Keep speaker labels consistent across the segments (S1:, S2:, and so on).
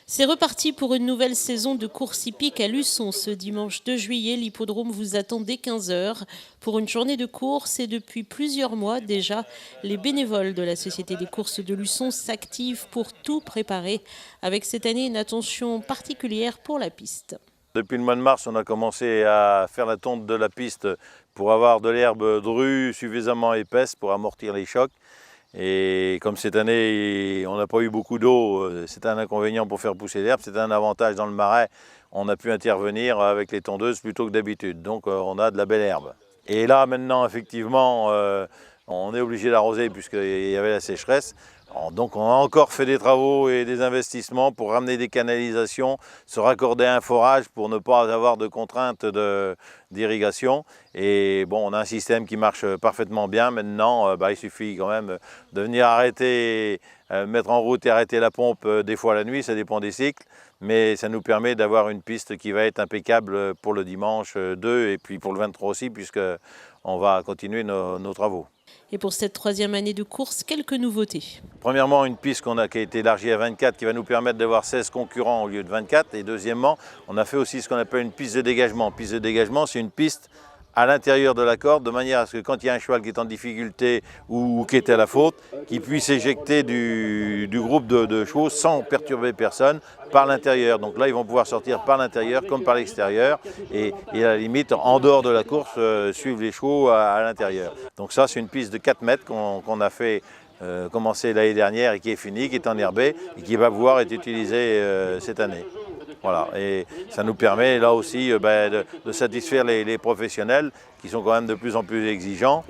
S1: C'est reparti pour une nouvelle saison de course hippique à Luçon. Ce dimanche 2 juillet, l'hippodrome vous attend dès 15 heures pour une journée de course et depuis plusieurs mois déjà, les bénévoles de la Société des courses de Luçon s'activent pour tout préparer avec cette année une attention particulière pour la piste.
S2: Depuis le mois de mars, on a commencé à faire la tonte de la piste pour avoir de l'herbe drue suffisamment épaisse pour amortir les chocs. Et comme cette année, on n'a pas eu beaucoup d'eau, c'est un inconvénient pour faire pousser l'herbe, c'est un avantage dans le marais. On a pu intervenir avec les tondeuses plutôt que d'habitude, donc on a de la belle herbe. Et là maintenant, effectivement, on est obligé d'arroser puisqu'il y avait la sécheresse. Donc on a encore fait des travaux et des investissements pour ramener des canalisations, se raccorder à un forage pour ne pas avoir de contraintes d'irrigation. Et bon, on a un système qui marche parfaitement bien. Maintenant, il suffit quand même de venir arrêter, mettre en route et arrêter la pompe des fois la nuit, ça dépend des cycles. Mais ça nous permet d'avoir une piste qui va être impeccable pour le dimanche 2 et puis pour le 23 aussi, puisqu'on va continuer nos travaux.
S1: Et pour cette troisième année de course, quelques nouveautés.
S2: Premièrement, une piste qui a été élargie à 24 qui va nous permettre d'avoir 16 concurrents au lieu de 24. Et deuxièmement, on a fait aussi ce qu'on appelle une piste de dégagement. Piste de dégagement, c'est une piste à l'intérieur de la corde, de manière à ce que quand il y a un cheval qui est en difficulté ou qui est à la faute, qu'il puisse éjecter du groupe de chevaux sans perturber personne par l'intérieur. Donc là, ils vont pouvoir sortir par l'intérieur comme par l'extérieur et à la limite, en dehors de la course, suivre les chevaux à l'intérieur. Donc ça, c'est une piste de 4 mètres qu'on a fait commencer l'année dernière et qui est finie, qui est enherbée et qui va pouvoir être utilisée cette année. Voilà, et ça nous permet là aussi de satisfaire les professionnels qui sont quand même de plus en plus exigeants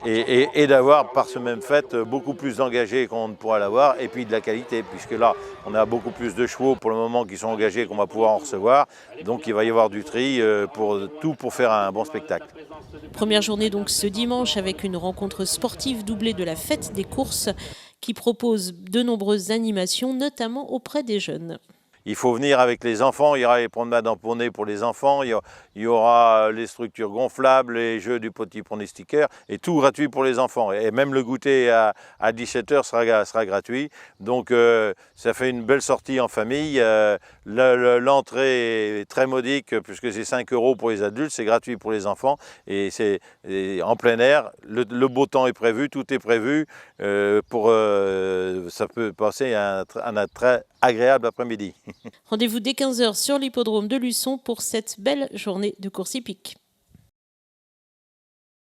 S2: et d'avoir par ce même fait beaucoup plus d'engagés qu'on ne pourra l'avoir et puis de la qualité puisque là on a beaucoup plus de chevaux pour le moment qui sont engagés qu'on va pouvoir en recevoir, donc il va y avoir du tri pour faire un bon spectacle.
S1: Première journée donc ce dimanche avec une rencontre sportive doublée de la fête des courses qui propose de nombreuses animations, notamment auprès des jeunes.
S2: Il faut venir avec les enfants, il y aura les promenades en poney pour les enfants, il y aura les structures gonflables, les jeux du petit pronostiqueur, et tout gratuit pour les enfants. Et même le goûter à 17 h sera gratuit. Donc ça fait une belle sortie en famille. L'entrée est très modique puisque c'est 5 € pour les adultes, c'est gratuit pour les enfants. Et c'est en plein air, le beau temps est prévu, tout est prévu. Ça peut passer un très agréable après-midi.
S1: Rendez-vous dès 15 h sur l'hippodrome de Luçon pour cette belle journée de course hippique.